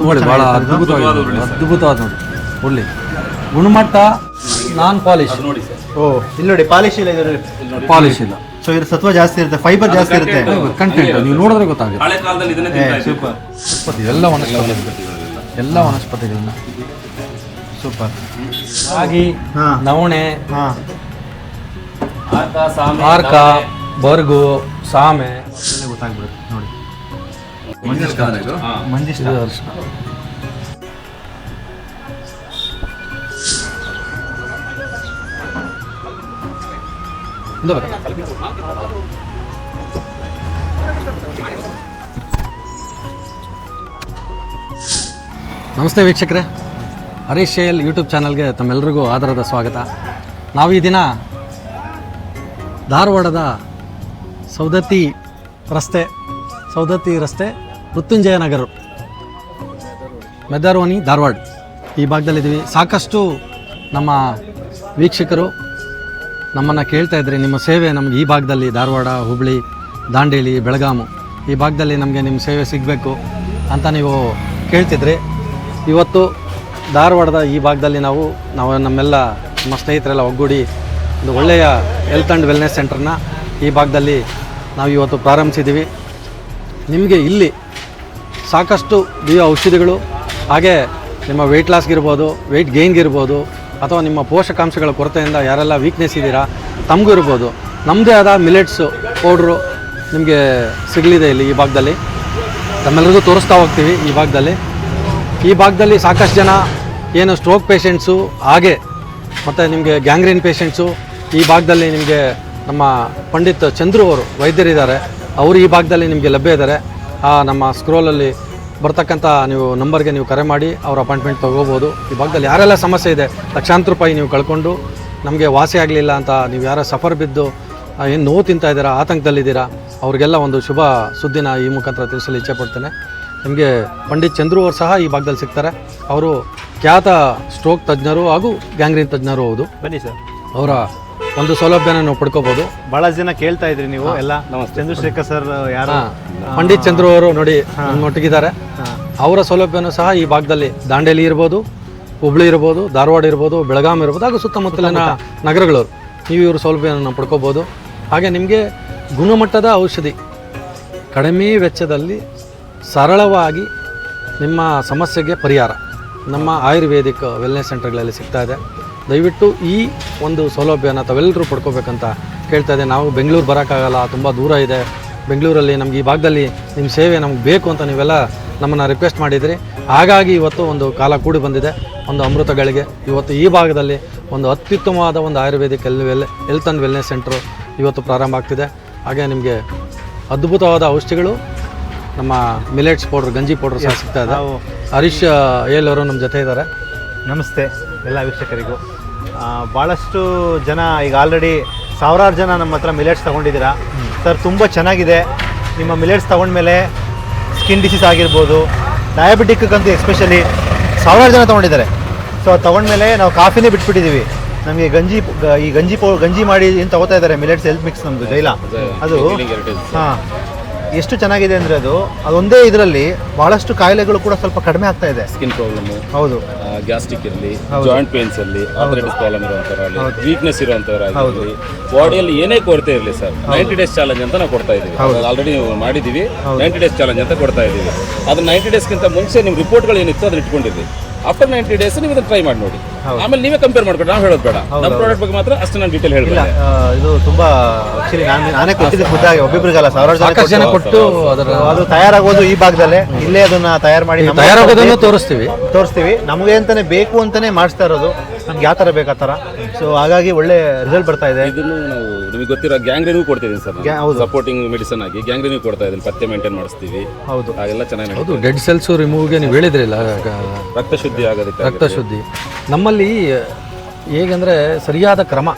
ನೋಡಿ ಭಾಳ ಅದ್ಭುತವಾದ ನೋಡಿ ಒಳ್ಳೆ ಗುಣಮಟ್ಟ ನಾನ್ ಪಾಲಿಶ್. ಓ ಇಲ್ಲಿ ನೋಡಿ ಪಾಲಿಶ್ ಇಲ್ಲ, ಇದ್ರ ಪಾಲಿಶ್ ಇಲ್ಲ. ಸೊ ಇದ್ರ ಸತ್ವ ಜಾಸ್ತಿ ಇರುತ್ತೆ, ಫೈಬರ್ ಜಾಸ್ತಿ ಇರುತ್ತೆ, ಕಂಟೆಂಟ್ ನೀವು ನೋಡಿದ್ರೆ ಗೊತ್ತಾಗುತ್ತೆ. ಸೂಪರ್. ಎಲ್ಲ ವನಸ್ಪತಿಗಳನ್ನ ಸೂಪರ್. ರಾಗಿ, ಹಾ ನವಣೆ, ಹಾ ಆರ್ಕ, ಬರ್ಗು, ಸಾಮೆ ಗೊತ್ತಾಗ್ಬಿಡುತ್ತೆ ನೋಡಿ. ಮಂಜಿಷ್ಟ ಮಂಜಿಷ್ಟ ಅರಿಶಿನ. ನಮಸ್ತೆ ವೀಕ್ಷಕರೇ, ಹರೀಶ್ ಶೇಲ್ ಯೂಟ್ಯೂಬ್ ಚಾನಲ್ಗೆ ತಮ್ಮೆಲ್ಲರಿಗೂ ಆದರದ ಸ್ವಾಗತ. ನಾವು ಈ ದಿನ ಧಾರವಾಡದ ಸೌದತ್ತಿ ರಸ್ತೆ ಮೃತ್ಯುಂಜಯ ನಗರ, ಮೆದರ್ವಾನಿ, ಧಾರವಾಡ ಈ ಭಾಗದಲ್ಲಿದ್ದೀವಿ. ಸಾಕಷ್ಟು ನಮ್ಮ ವೀಕ್ಷಕರು ನಮ್ಮನ್ನು ಕೇಳ್ತಾ ಇದ್ರಿ, ನಿಮ್ಮ ಸೇವೆ ನಮ್ಗೆ ಈ ಭಾಗದಲ್ಲಿ ಧಾರವಾಡ, ಹುಬ್ಬಳ್ಳಿ, ದಾಂಡೇಲಿ, ಬೆಳಗಾಮು ಈ ಭಾಗದಲ್ಲಿ ನಮಗೆ ನಿಮ್ಮ ಸೇವೆ ಸಿಗಬೇಕು ಅಂತ ನೀವು ಕೇಳ್ತಿದ್ರಿ. ಇವತ್ತು ಧಾರವಾಡದ ಈ ಭಾಗದಲ್ಲಿ ನಾವು ನಮ್ಮೆಲ್ಲ ನಮ್ಮ ಸ್ನೇಹಿತರೆಲ್ಲ ಒಗ್ಗೂಡಿ ಒಂದು ಒಳ್ಳೆಯ ಹೆಲ್ತ್ ಆ್ಯಂಡ್ ವೆಲ್ನೆಸ್ ಸೆಂಟರ್ನ ಈ ಭಾಗದಲ್ಲಿ ನಾವು ಇವತ್ತು ಪ್ರಾರಂಭಿಸಿದ್ದೀವಿ. ನಿಮಗೆ ಇಲ್ಲಿ ಸಾಕಷ್ಟು ದಿವ್ಯ ಔಷಧಿಗಳು, ಹಾಗೆ ನಿಮ್ಮ ವೆಯ್ಟ್ ಲಾಸ್ಗಿರ್ಬೋದು, ವೆಯ್ಟ್ ಗೇನ್ಗಿರ್ಬೋದು, ಅಥವಾ ನಿಮ್ಮ ಪೋಷಕಾಂಶಗಳ ಕೊರತೆಯಿಂದ ಯಾರೆಲ್ಲ ವೀಕ್ನೆಸ್ ಇದ್ದೀರಾ ತಮಗೂ ಇರ್ಬೋದು, ನಮ್ಮದೇ ಆದ ಮಿಲೆಟ್ಸು ಪೌಡ್ರು ನಿಮಗೆ ಸಿಗಲಿದೆ ಇಲ್ಲಿ ಈ ಭಾಗದಲ್ಲಿ. ತಮ್ಮೆಲ್ಲರಿಗೂ ತೋರಿಸ್ತಾ ಹೋಗ್ತೀವಿ. ಈ ಭಾಗದಲ್ಲಿ ಸಾಕಷ್ಟು ಜನ ಏನು ಸ್ಟ್ರೋಕ್ ಪೇಷೆಂಟ್ಸು, ಹಾಗೆ ಮತ್ತು ನಿಮಗೆ ಗ್ಯಾಂಗ್ರೀನ್ ಪೇಷೆಂಟ್ಸು ಈ ಭಾಗದಲ್ಲಿ ನಿಮಗೆ ನಮ್ಮ ಪಂಡಿತ್ ಚಂದ್ರು ಅವರು ವೈದ್ಯರಿದ್ದಾರೆ, ಅವರು ಈ ಭಾಗದಲ್ಲಿ ನಿಮಗೆ ಲಭ್ಯ ಇದ್ದಾರೆ. ನಮ್ಮ ಸ್ಕ್ರೋಲಲ್ಲಿ ಬರ್ತಕ್ಕಂಥ ನೀವು ನಂಬರ್ಗೆ ನೀವು ಕರೆ ಮಾಡಿ ಅವ್ರ ಅಪಾಯಿಂಟ್ಮೆಂಟ್ ತೊಗೋಬೋದು. ಈ ಭಾಗದಲ್ಲಿ ಯಾರೆಲ್ಲ ಸಮಸ್ಯೆ ಇದೆ, ಲಕ್ಷಾಂತರ ರೂಪಾಯಿ ನೀವು ಕಳ್ಕೊಂಡು ನಮಗೆ ವಾಸಿ ಆಗಲಿಲ್ಲ ಅಂತ ನೀವು ಯಾರ ಸಫರ್ ಬಿದ್ದು ಏನು ನೋವು ತಿಂತಾ ಇದ್ದೀರಾ, ಆತಂಕದಲ್ಲಿದ್ದೀರಾ, ಅವ್ರಿಗೆಲ್ಲ ಒಂದು ಶುಭ ಸುದ್ದಿನ ಈ ಮುಖಾಂತರ ತಿಳಿಸಲು ಇಚ್ಛೆಪಡ್ತೇನೆ. ನಿಮಗೆ ಪಂಡಿತ್ ಚಂದ್ರು ಅವರು ಸಹ ಈ ಭಾಗದಲ್ಲಿ ಸಿಗ್ತಾರೆ. ಅವರು ಖ್ಯಾತ ಸ್ಟ್ರೋಕ್ ತಜ್ಞರು ಹಾಗೂ ಗ್ಯಾಂಗ್ರೀನ್ ತಜ್ಞರು ಹೌದು. ಬನ್ನಿ ಸರ್, ಅವರ ಒಂದು ಸೌಲಭ್ಯನ ನಾವು ಪಡ್ಕೋಬೋದು. ಬಹಳ ಜನ ಕೇಳ್ತಾ ಇದ್ರಿ ನೀವು ಎಲ್ಲ. ಚಂದ್ರಶೇಖರ್ ಸರ್ ಯಾರು? ಪಂಡಿತ್ ಚಂದ್ರು ಅವರು ನೋಡಿ ನಮ್ಮೊಟ್ಟಿಗಿದ್ದಾರೆ. ಅವರ ಸೌಲಭ್ಯನೂ ಸಹ ಈ ಭಾಗದಲ್ಲಿ ದಾಂಡೇಲಿ ಇರ್ಬೋದು, ಹುಬ್ಳಿ ಇರ್ಬೋದು, ಧಾರವಾಡ ಇರ್ಬೋದು, ಬೆಳಗಾಂ ಇರ್ಬೋದು, ಹಾಗೂ ಸುತ್ತಮುತ್ತಲಿನ ನಗರಗಳವರು ನೀವು ಇವ್ರ ಸೌಲಭ್ಯನ ನಾವು ಪಡ್ಕೋಬೋದು. ಹಾಗೆ ನಿಮಗೆ ಗುಣಮಟ್ಟದ ಔಷಧಿ ಕಡಿಮೆ ವೆಚ್ಚದಲ್ಲಿ ಸರಳವಾಗಿ ನಿಮ್ಮ ಸಮಸ್ಯೆಗೆ ಪರಿಹಾರ ನಮ್ಮ ಆಯುರ್ವೇದಿಕ್ ವೆಲ್ನೆಸ್ ಸೆಂಟರ್ಗಳಲ್ಲಿ ಸಿಗ್ತಾ ಇದೆ. ದಯವಿಟ್ಟು ಈ ಒಂದು ಸೌಲಭ್ಯನ ತಾವೆಲ್ಲರೂ ಪಡ್ಕೋಬೇಕಂತ ಕೇಳ್ತಾ ಇದೆ. ನಾವು ಬೆಂಗಳೂರು ಬರೋಕ್ಕಾಗಲ್ಲ, ತುಂಬ ದೂರ ಇದೆ, ಬೆಂಗಳೂರಲ್ಲಿ ನಮ್ಗೆ ಈ ಭಾಗದಲ್ಲಿ ನಿಮ್ಮ ಸೇವೆ ನಮ್ಗೆ ಬೇಕು ಅಂತ ನೀವೆಲ್ಲ ನಮ್ಮನ್ನು ರಿಕ್ವೆಸ್ಟ್ ಮಾಡಿದಿರಿ. ಹಾಗಾಗಿ ಇವತ್ತು ಒಂದು ಕಾಲ ಕೂಡಿ ಬಂದಿದೆ, ಒಂದು ಅಮೃತಗಳಿಗೆ. ಇವತ್ತು ಈ ಭಾಗದಲ್ಲಿ ಒಂದು ಅತ್ಯುತ್ತಮವಾದ ಒಂದು Ayurvedic health and wellness centre ಇವತ್ತು ಪ್ರಾರಂಭ ಆಗ್ತಿದೆ. ಹಾಗೆ ನಿಮಗೆ ಅದ್ಭುತವಾದ ಔಷಧಿಗಳು, ನಮ್ಮ ಮಿಲೆಟ್ಸ್ ಪೌಡ್ರ್, ಗಂಜಿ ಪೌಡ್ರ್ ಸಹ ಸಿಗ್ತಾ ಇದೆ. ಹರೀಶ್ ಏಲ್ ಅವರು ನಮ್ಮ ಜೊತೆ ಇದ್ದಾರೆ. ನಮಸ್ತೆ ಎಲ್ಲ ವೀಕ್ಷಕರಿಗೂ. ಭಾಳಷ್ಟು ಜನ ಈಗ ಆಲ್ರೆಡಿ ಸಾವಿರಾರು ಜನ ನಮ್ಮ ಹತ್ರ ಮಿಲೆಟ್ಸ್ ತೊಗೊಂಡಿದ್ದೀರಾ ಸರ್. ತುಂಬ ಚೆನ್ನಾಗಿದೆ. ನಿಮ್ಮ ಮಿಲೆಟ್ಸ್ ತೊಗೊಂಡ್ಮೇಲೆ ಸ್ಕಿನ್ ಡಿಸೀಸ್ ಆಗಿರ್ಬೋದು, ಡಯಾಬಿಟಿಕ್ಕಂತೂ ಎಸ್ಪೆಷಲಿ ಸಾವಿರಾರು ಜನ ತೊಗೊಂಡಿದ್ದಾರೆ. ಸೊ ಅದು ತೊಗೊಂಡ್ಮೇಲೆ ನಾವು ಕಾಫಿನೇ ಬಿಟ್ಬಿಟ್ಟಿದ್ದೀವಿ. ನಮಗೆ ಗಂಜಿ ಮಾಡಿ ಏನು ತೊಗೋತಾ ಇದ್ದಾರೆ ಮಿಲೆಟ್ಸ್ ಹೆಲ್ತ್ ಮಿಕ್ಸ್ ನಮ್ಮದು ಜೈಲ. ಅದು ಹಾಂ, ಎಷ್ಟು ಚೆನ್ನಾಗಿದೆ ಅಂದರೆ ಅದೊಂದೇ ಇದರಲ್ಲಿ ಭಾಳಷ್ಟು ಕಾಯಿಲೆಗಳು ಕೂಡ ಸ್ವಲ್ಪ ಕಡಿಮೆ ಆಗ್ತಾ ಇದೆ. ಸ್ಕಿನ್ ಪ್ರಾಬ್ಲಮ್, ಹೌದು, ಗ್ಯಾಸ್ಟ್ರಿಕ್ ಇರಲಿ, ಜಾಯಿಂಟ್ ಪೇನ್ಸ್ ಇರಲಿ, ಆರ್ಥರೈಟಿಸ್ ಪ್ರಾಬ್ಲಮ್ ಇರುವಂಥವ್ರಲ್ಲಿ, ವೀಕ್ನೆಸ್ ಇರುವಂಥವ್ರಾಗಿರಲಿ, ಬಾಡಿಯಲ್ಲಿ ಏನೇ ಕೊರತೆ ಇರಲಿ ಸರ್, 90 ಡೇಸ್ ಚಾಲೆಂಜ್ ಅಂತ ನಾವು ಕೊಡ್ತಾ ಇದ್ದೀವಿ. ಆಲ್ರೆಡಿ ಮಾಡಿದ್ದೀವಿ. 90 ಡೇಸ್ ಚಾಲೆಂಜ್ ಅಂತ ಕೊಡ್ತಾ ಇದ್ದೀವಿ. ಅದು 90 ಡೇಸ್ಗಿಂತ ಮುಂಚೆ ನಿಮ್ಮ ರಿಪೋರ್ಟ್ಗಳು ಏನಿತ್ತು ಅದನ್ನ ಇಟ್ಕೊಂಡಿದ್ವಿ. ಆಫ್ಟರ್ 90 ಡೇಸ್ ನೀವು ಇದನ್ನು ಟ್ರೈ ಮಾಡಿ ನೋಡಿ. ಆಮೇಲೆ ನೀವೇ ಕಂಪೇರ್ ಮಾಡ್ಬೇಡಿ, ನಾವು ಹೇಳೋದು ಬೇಡ. ನಮ್ಮ ಪ್ರಾಡಕ್ಟ್ ಬಗ್ಗೆ ಮಾತ್ರ ಅಷ್ಟು ನಾನು ಡೀಟೇಲ್ ಹೇಳಲ್ಲ. ಇದು ತುಂಬಾ ಆಕ್ಚುಲಿ ನಾನೇ ಕೊಟ್ಟಿದ್ದೆ ಖುದ್ದಾಗಿ, ಒಬ್ಬೊಬ್ಬರಿಗಲ್ಲ ಸಾವಿರಾರು ಜನ ಕೊಟ್ಟು ಅದು ತಯಾರಾಗೋದು ಈ ಭಾಗದಲ್ಲೇ. ಇಲ್ಲೇ ಅದನ್ನ ತಯಾರು ಮಾಡಿ ತಯಾರಾಗೋದನ್ನು ತೋರಿಸ್ತೀವಿ. ನಮಗೆ ಅಂತಾನೆ ಬೇಕು ಅಂತಾನೆ ಮಾಡಿಸ್ತಾ ಇರೋದು, ನಮ್ಗೆ ಯಾವ ಥರ ಬೇಕು ಆ ಥರ. ಸೊ ಹಾಗಾಗಿ ಒಳ್ಳೆ ರಿಸಲ್ಟ್ ಬರ್ತಾ ಇದೆ. ಇದನ್ನು ನಾವು ನಿಮಗೆ ಗೊತ್ತಿರೋ ಗ್ಯಾಂಗ್ರೀನ್ಗೂ ಕೊಡ್ತಿದ್ದೀನಿ ಸರ್. ಹೌದು, ಸಪೋರ್ಟಿಂಗ್ ಮೆಡಿಸನ್ ಆಗಿ ಗ್ಯಾಂಗ್ರೀನ್ಗೂ ಕೊಡ್ತಾ ಇದ್ದೀನಿ. ಪತ್ತೆ ಮೇಂಟೈನ್ ಮಾಡಿಸ್ತೀವಿ. ಹೌದು, ಹಾಗೆಲ್ಲ ಚೆನ್ನಾಗಿ. ಹೌದು, ಡೆಡ್ ಸೆಲ್ಸ್ ರಿಮೂವ್ಗೆ ನೀವು ಹೇಳಿದ್ರಿಲ್ಲ, ರಕ್ತ ಶುದ್ಧಿ ಆಗೋದಕ್ಕೆ. ರಕ್ತ ಶುದ್ಧಿ ನಮ್ಮಲ್ಲಿ ಹೇಗೆಂದರೆ ಸರಿಯಾದ ಕ್ರಮ.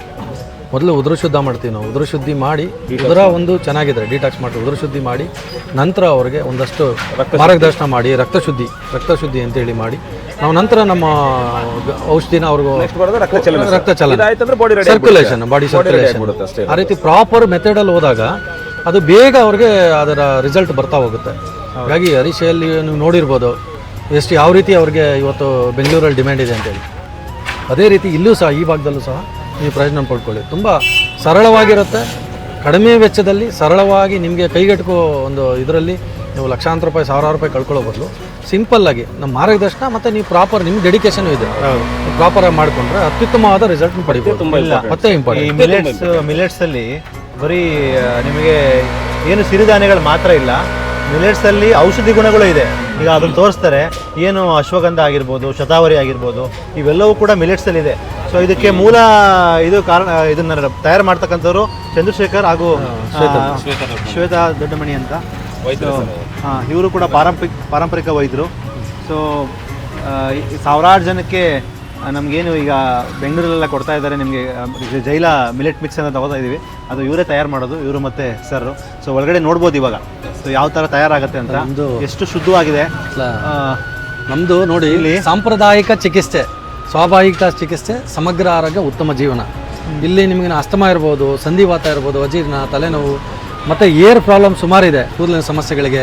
ಮೊದಲು ಉದುರು ಶುದ್ಧ ಮಾಡ್ತೀವಿ ನಾವು. ಉದುರು ಶುದ್ಧಿ ಮಾಡಿ, ಉದರ ಒಂದು ಚೆನ್ನಾಗಿದ್ರೆ ಡಿಟಾಕ್ಸ್ ಮಾಡಿ ಉದುರು ಶುದ್ಧಿ ಮಾಡಿ, ನಂತರ ಅವ್ರಿಗೆ ಒಂದಷ್ಟು ಮಾರ್ಗದರ್ಶನ ಮಾಡಿ ರಕ್ತ ಶುದ್ಧಿ ಅಂತೇಳಿ ಮಾಡಿ, ನಾವು ನಂತರ ನಮ್ಮ ಔಷಧಿನ ಅವ್ರಿಗೂ ರಕ್ತ ಚಲನೆ, ಸರ್ಕ್ಯುಲೇಷನ್, ಬಾಡಿ ಸರ್ಕ್ಯುಲೇಷನ್, ಆ ರೀತಿ ಪ್ರಾಪರ್ ಮೆಥಡಲ್ಲಿ ಹೋದಾಗ ಅದು ಬೇಗ ಅವ್ರಿಗೆ ಅದರ ರಿಸಲ್ಟ್ ಬರ್ತಾ ಹೋಗುತ್ತೆ. ಹಾಗಾಗಿ ಹರೀಶಲ್ಲಿ ನೀವು ನೋಡಿರ್ಬೋದು, ಎಷ್ಟು ಯಾವ ರೀತಿ ಅವ್ರಿಗೆ ಇವತ್ತು ಬೆಂಗಳೂರಲ್ಲಿ ಡಿಮ್ಯಾಂಡ್ ಇದೆ ಅಂತೇಳಿ, ಅದೇ ರೀತಿ ಇಲ್ಲೂ ಸಹ ಈ ಭಾಗದಲ್ಲೂ ಸಹ ನೀವು ಪ್ರಯೋಜನ ಪಡ್ಕೊಳ್ಳಿ. ತುಂಬ ಸರಳವಾಗಿರುತ್ತೆ, ಕಡಿಮೆ ವೆಚ್ಚದಲ್ಲಿ ಸರಳವಾಗಿ ನಿಮಗೆ ಕೈಗೆಟುಕೋ ಒಂದು ಇದರಲ್ಲಿ ನೀವು ಲಕ್ಷಾಂತರ ರೂಪಾಯಿ, ಸಾವಿರಾರು ರೂಪಾಯಿ ಕಳ್ಕೊಳ್ಳೋ ಬದಲು ಸಿಂಪಲ್ಲಾಗಿ ನಮ್ಮ ಮಾರ್ಗದರ್ಶನ ಮತ್ತು ನೀವು ಪ್ರಾಪರ್ ನಿಮ್ಮ ಡೆಡಿಕೇಶನ್ ಇದೆ, ಪ್ರಾಪರಾಗಿ ಮಾಡಿಕೊಂಡ್ರೆ ಅತ್ಯುತ್ತಮವಾದ ರಿಸಲ್ಟ್ ಪಡಿಬೋದು. ಮತ್ತೆ ಇಂಪಾರ್ಟೆಂಟ್ ಈ ಮಿಲೆಟ್ಸಲ್ಲಿ ಬರೀ ನಿಮಗೆ ಏನು ಸಿರಿಧಾನ್ಯಗಳು ಮಾತ್ರ ಇಲ್ಲ, ಮಿಲೆಟ್ಸಲ್ಲಿ ಔಷಧಿ ಗುಣಗಳು ಇದೆ. ಈಗ ಅದನ್ನು ತೋರಿಸ್ತಾರೆ, ಏನು ಅಶ್ವಗಂಧ ಆಗಿರ್ಬೋದು, ಶತಾವರಿ ಆಗಿರ್ಬೋದು, ಇವೆಲ್ಲವೂ ಕೂಡ ಮಿಲೆಟ್ಸಲ್ಲಿ ಇದೆ. ಸೊ ಇದಕ್ಕೆ ಮೂಲ ಇದು ಕಾರಣ, ಇದನ್ನು ತಯಾರು ಮಾಡ್ತಕ್ಕಂಥವ್ರು ಚಂದ್ರಶೇಖರ್ ಹಾಗೂ ಶ್ವೇತಾ ದೊಡ್ಡಮಣಿ ಅಂತ. ಇವರು ಕೂಡ ಪಾರಂಪರಿಕ ವೈದ್ಯರು. ಸೊ ಸಾವಿರಾರು ಜನಕ್ಕೆ ನಮಗೇನು ಈಗ ಬೆಂಗಳೂರಲ್ಲೆಲ್ಲ ಕೊಡ್ತಾ ಇದ್ದಾರೆ, ನಿಮಗೆ ಜೈಲ ಮಿಲೆಟ್ ಮಿಕ್ಸ್ ಅಂತ ತಗೋತಾ ಇದ್ದೀವಿ, ಅದು ಇವರೇ ತಯಾರು ಮಾಡೋದು, ಇವರು ಮತ್ತು ಸರ್. ಸೊ ಒಳಗಡೆ ನೋಡ್ಬೋದು ಇವಾಗ ಸೊ ಯಾವ ಥರ ತಯಾರಾಗುತ್ತೆ ಅಂತ, ಎಷ್ಟು ಶುದ್ಧವಾಗಿದೆ. ನಮ್ಮದು ನೋಡಿ, ಇಲ್ಲಿ ಸಾಂಪ್ರದಾಯಿಕ ಚಿಕಿತ್ಸೆ, ಸ್ವಾಭಾವಿಕ ಚಿಕಿತ್ಸೆ, ಸಮಗ್ರ ಆರೋಗ್ಯ, ಉತ್ತಮ ಜೀವನ. ಇಲ್ಲಿ ನಿಮಗೆ ಅಸ್ತಮ ಇರ್ಬೋದು, ಸಂಧಿವಾತ ಇರ್ಬೋದು, ಅಜೀರ್ಣ, ತಲೆನೋವು ಮತ್ತು ಏರ್ ಪ್ರಾಬ್ಲಮ್ ಸುಮಾರಿದೆ. ಕೂದಲಿನ ಸಮಸ್ಯೆಗಳಿಗೆ,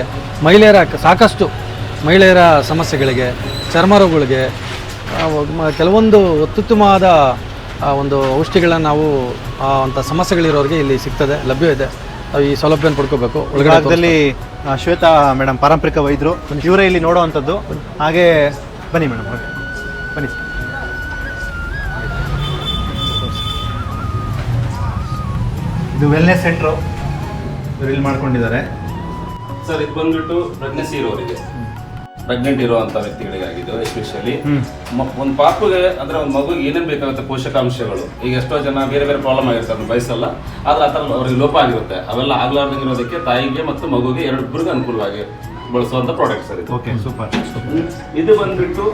ಸಾಕಷ್ಟು ಮಹಿಳೆಯರ ಸಮಸ್ಯೆಗಳಿಗೆ, ಚರ್ಮ ರೋಗಗಳಿಗೆ ಕೆಲವೊಂದು ಅತ್ಯುತ್ತಮವಾದ ಒಂದು ಔಷಧಿಗಳನ್ನು ನಾವು ಅಂಥ ಸಮಸ್ಯೆಗಳಿರೋರಿಗೆ ಇಲ್ಲಿ ಸಿಗ್ತದೆ, ಲಭ್ಯ ಇದೆ. ಈ ಸೌಲಭ್ಯನ ಪಡ್ಕೋಬೇಕು. ಒಳಗಡೆ ಶ್ವೇತಾ ಮೇಡಮ್ ಪಾರಂಪರಿಕ ವೈದ್ಯರು, ಇವರೇ ಇಲ್ಲಿ ನೋಡುವಂಥದ್ದು. ಹಾಗೆ ಬನ್ನಿ ಮೇಡಮ್, ಬನ್ನಿ. ಇದು ವೆಲ್ನೆಸ್ ಸೆಂಟ್ರು ಇವರು ಇಲ್ಲಿ ಮಾಡ್ಕೊಂಡಿದ್ದಾರೆ ಸರ್. ಇದು ಬಂದ್ಬಿಟ್ಟು ಪ್ರೆಗ್ನೆನ್ಸಿ ಇರೋರಿಗೆ, ಪ್ರೆಗ್ನೆಂಟ್ ಇರುವಂಥ ವ್ಯಕ್ತಿಗಳಿಗಾಗಿದ್ದು ಎಸ್ಪೆಷಲಿ ಒಂದು ಪಾಪುಗೆ ಅಂದರೆ ಒಂದು ಮಗುಗೆ ಏನೇನು ಬೇಕಾಗುತ್ತೆ ಪೋಷಕಾಂಶಗಳು. ಈಗ ಎಷ್ಟೋ ಜನ ಬೇರೆ ಬೇರೆ ಪ್ರಾಬ್ಲಮ್ ಆಗಿರ್ತಾರೆ, ಅದನ್ನು ಬಯಸಲ್ಲ, ಆದರೆ ಆ ಥರ ಅವ್ರಿಗೆ ಲೋಪ ಆಗಿರುತ್ತೆ. ಅವೆಲ್ಲ ಆಗ್ಲಾರ್ದಂಗಿರೋದಕ್ಕೆ ತಾಯಿಗೆ ಮತ್ತು ಮಗುಗೆ ಎರಡಿಬ್ಬರಿಗೆ ಅನುಕೂಲವಾಗಿ ಬಳಸುವಂಥ ಪ್ರಾಡಕ್ಟ್ ಸರ್ ಇದು. Okay, super. ಇದು ಬಂದ್ಬಿಟ್ಟು